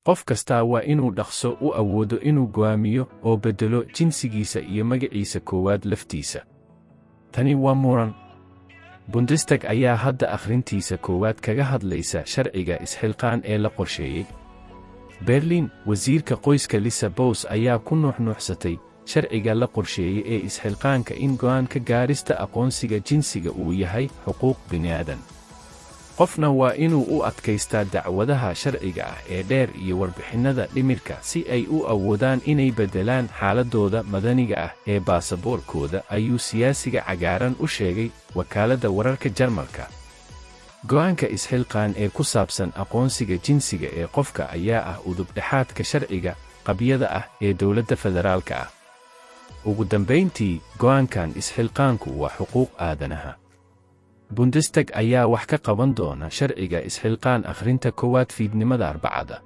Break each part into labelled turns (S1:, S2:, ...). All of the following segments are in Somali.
S1: qof kasta waa inuu dhaqso u awoodo inuu go'aamiyo oo beddelo jinsigiisa iyo magaciisa koowaad laftiisa. Tani waa muran. Bundestag ayaa hadda akhrintiisa koowaad kaga hadlaysa sharciga isxilqaan ee la qorsheeyey. Berlin, wasiirka qoyska Lisa Bous ayaa ku nuuxnuuxsatay sharciga la qorsheeyey ee isxilqaanka in go'aan ka gaarista aqoonsiga jinsiga uu yahay xuquuq bini'aadan. Qofna waa inuu u adkaystaa dacwadaha sharciga ah ee dheer iyo warbixinnada dhimirka si ay u awoodaan inay beddelaan xaaladooda madaniga ah ee baasaboorkooda, ayuu siyaasiga cagaaran u sheegay wakaaladda wararka Jarmalka. Go'aanka isxilqaan ee ku saabsan aqoonsiga jinsiga ee qofka ayaa ah udub-dhexaadka sharciga qabyada ah ee dowladda federaalka ah. Ugu dambayntii, go'aankan isxilqaanku waa xuquuq aadanaha. Bundestag ayaa wax ka qaban doona sharciga isxilqaan akhrinta koowaad fiidnimada Arbacada.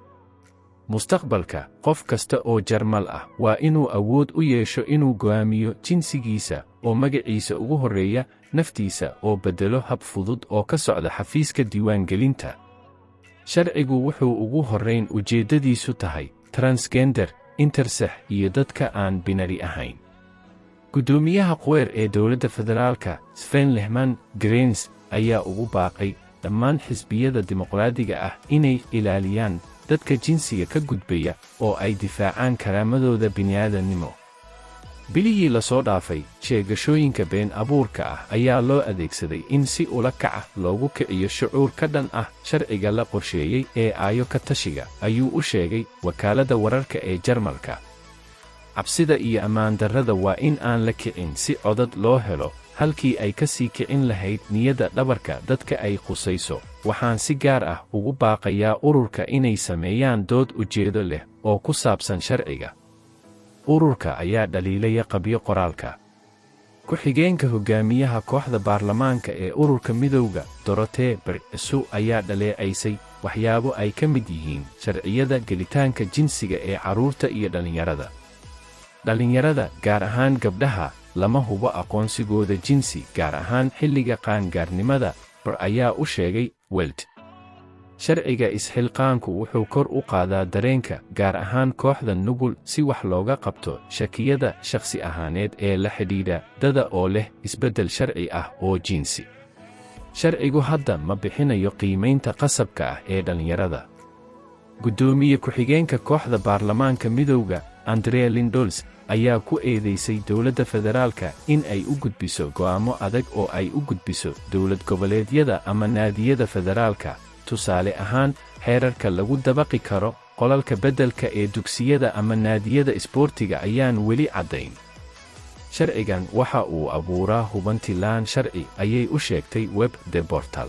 S1: Mustaqbalka, qof kasta oo Jarmal ah waa inuu awood u yeesho inuu go'aamiyo jinsigiisa oo magaciisa ugu horreeya naftiisa oo beddelo hab fudud oo ka socda xafiiska diiwaangelinta. Sharcigu wuxuu ugu horrayn ujeeddadiisu tahay transgender, intersex iyo dadka aan binary ahayn. Gudoomiyaha Queer ee dowladda federaalka, Sven Lehmann Greens, ayaa ugu baaqay dhammaan xisbiyada dimuqraadiga ah inay ilaaliyaan dadka jinsiga ka gudbaya oo ay difaacaan karaamadooda bini'aadanimo. Bilihii la soo dhaafay, sheegashooyinka been abuurka ah ayaa loo adeegsaday in si ula kac ah loogu kiciyo shucuur ka dhan ah sharciga la qorsheeyey ee aayo ka tashiga, ayuu u sheegay wakaaladda wararka ee Jarmalka. Cabsida iyo ammaan darrada waa in aan la kicin si codad loo helo, halkii ay ka sii kicin lahayd niyadda dhabarka dadka ay khusayso. Waxaan si gaar ah ugu baaqayaa ururka inay sameeyaan dood ujeedo leh oo ku saabsan sharciga. Ururka ayaa dhaliilaya qabyo qoraalka. Ku-xigeenka hogaamiyaha kooxda baarlamaanka ee ururka midowga, Dorothee Bariiso, ayaa dhaleecaysay waxyaabo ay ka mid yihiin sharciyada gelitaanka jinsiga ee carruurta iyo dhallinyarada. Dhallinyarada, gaar ahaan gabdhaha, lama hubo aqoonsigooda jinsi, gaar ahaan xilliga qaangaarnimada, ayaa u sheegay Welt. Sharciga isxilqaanku wuxuu kor u qaadaa dareenka, gaar ahaan kooxda nugul, si wax looga qabto shakiyada shakhsi ahaaneed ee la xidhiidha dada oo leh isbeddel sharci ah oo jinsi. Sharcigu hadda ma bixinayo qiimaynta qasabka ah ee dhallinyarada. Gudoomiye ku-xigeenka kooxda baarlamaanka midowga, Andrea Lindols, ayaa ku eedeysay dowladda federaalka in ay u gudbiso go'aamo adag oo ay u gudbiso dowlad goboleedyada ama naadiyada federaalka. Tusaale ahaan, xeerarka lagu dabaqi karo qolalka beddelka ee dugsiyada ama naadiyada isboortiga ayaan weli caddayn. Sharcigan waxa uu abuuraa hubanti la'aan sharci, ayay u sheegtay Web de Portal.